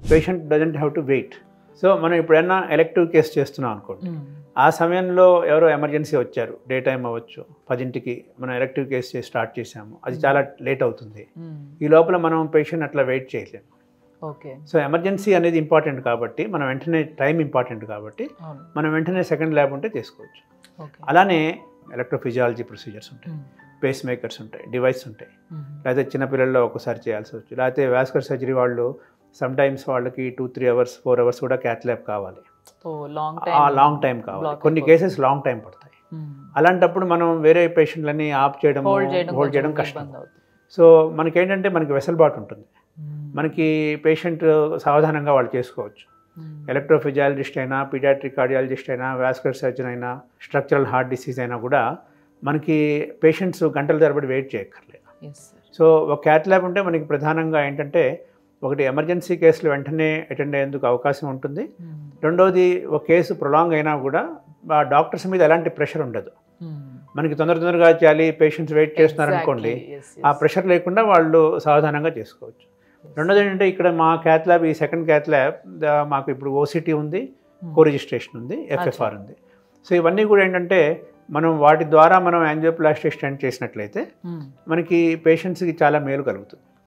Patient doesn't have to wait. So మనం ఎప్పుడైనా elective case చేస్తున్నాం అనుకోండి, ఆ సమయంలో ఎవరో ఎమర్జెన్సీ వచ్చారు, డే టైం అవ్వచ్చు, 10ంటికి మనం ఎలెక్టివ్ కేసు చేసి స్టార్ట్ చేసాము, అది చాలా లేట్ అవుతుంది. ఈ లోపల మనం పేషెంట్ అట్లా వెయిట్ చేయలేము. ఓకే. సో ఎమర్జెన్సీ అనేది ఇంపార్టెంట్ కాబట్టి, మనం వెంటనే టైం ఇంపార్టెంట్ కాబట్టి మనం వెంటనే సెకండ్ ల్యాబ్ ఉంటే చేసుకోవచ్చు. అలానే ఎలక్ట్రోఫిజియాలజీ ప్రొసీజర్స్ ఉంటాయి, పేస్ మేకర్స్ ఉంటాయి, డివైస్ ఉంటాయి. లేకపోతే చిన్నపిల్లల్లో ఒకసారి చేయాల్సి వచ్చు. లేకపోతే వాస్కులర్ సర్జరీ వాళ్ళు సమ్ టైమ్స్ వాళ్ళకి 2-3 అవర్స్ 4 అవర్స్ కూడా క్యాత్ ల్యాబ్ కావాలి, లాంగ్ టైం కావాలి. కొన్ని కేసెస్ లాంగ్ టైం పడతాయి. అలాంటప్పుడు మనం వేరే పేషెంట్లని ఆప్ చేయడం, హోల్డ్ చేయడం కష్టం. సో మనకేంటంటే మనకి వెసలుబాటు ఉంటుంది, మనకి పేషెంట్ సావధానంగా వాళ్ళు చేసుకోవచ్చు. ఎలక్ట్రోఫిజియాలజిస్ట్ అయినా, పీడియాట్రిక్ కార్డియాలజిస్ట్ అయినా, వాస్కులర్ సర్జన్ అయినా, స్ట్రక్చరల్ హార్ట్ డిసీజ్ అయినా కూడా మనకి పేషెంట్స్ గంటల తరబడి వెయిట్ చేయక్కర్లేదు. సో ఒక క్యాత్ ల్యాబ్ ఉంటే మనకి ప్రధానంగా ఏంటంటే, ఒకటి ఎమర్జెన్సీ కేసులు వెంటనే అటెండ్ అయ్యేందుకు అవకాశం ఉంటుంది. రెండవది, ఒక కేసు ప్రొలాంగ్ అయినా కూడా ఆ డాక్టర్స్ మీద ఎలాంటి ప్రెషర్ ఉండదు. మనకి తొందరగా చేయాలి, పేషెంట్స్ వెయిట్ చేస్తున్నారు అనుకోండి, ఆ ప్రెషర్ లేకుండా వాళ్ళు సావధానంగా చేసుకోవచ్చు. రెండోది ఏంటంటే, ఇక్కడ మా క్యాత్ ల్యాబ్, ఈ సెకండ్ క్యాత్ ల్యాబ్ మాకు ఇప్పుడు ఓసిటీ ఉంది, కో రిజిస్ట్రేషన్ ఉంది, ఎఫ్ఎఫ్ఆర్ ఉంది. సో ఇవన్నీ కూడా ఏంటంటే మనం వాటి ద్వారా మనం యాంజియోప్లాస్టీ స్టెంట్ చేసినట్లయితే మనకి పేషెంట్స్కి చాలా మేలు కలుగుతుంది.